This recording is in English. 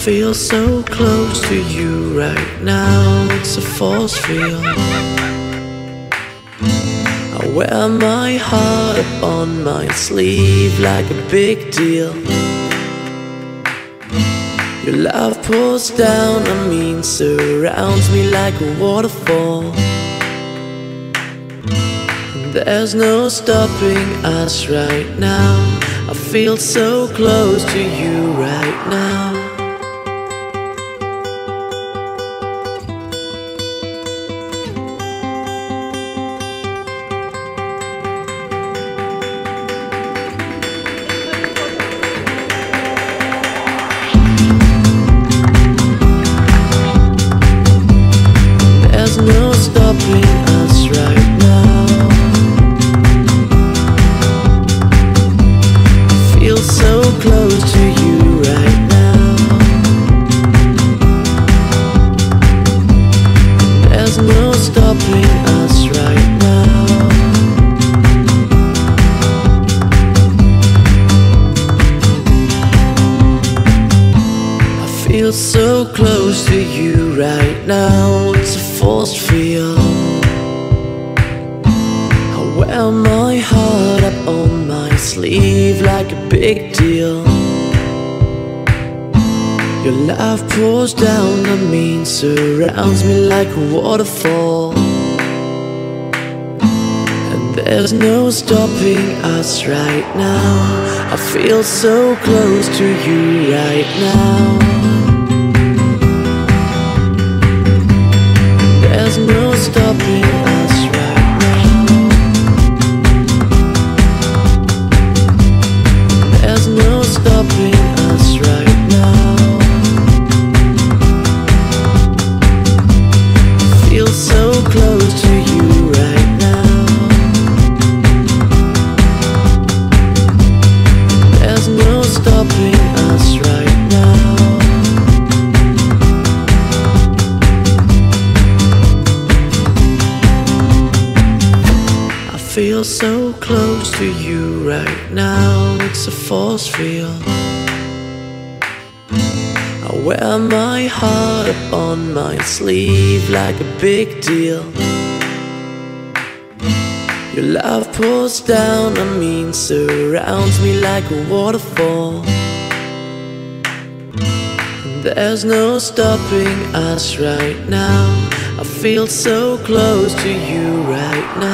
feel so close to you right now, it's a force field. I wear my heart up on my sleeve like a big deal. Your love pours down on me, surrounds me like a waterfall. There's no stopping us right now. I feel so close to you right now. There's no stopping us right now. So close to you right now. There's no stopping us right now. I feel so close to you right now, it's a force field. I wear my heart up on my sleeve like a big deal. Your love pours down on me, surrounds me like a waterfall. And there's no stopping us right now. I feel so close to you right now. There's no stopping us right now. There's no stopping us right now. Feel so close to you right now. There's no stopping us right now. I feel so close to you right now, it's a force field. I wear my heart up on my sleeve like a big deal. Your love pours down on me, surrounds me like a waterfall. There's no stopping us right now. I feel so close to you right now.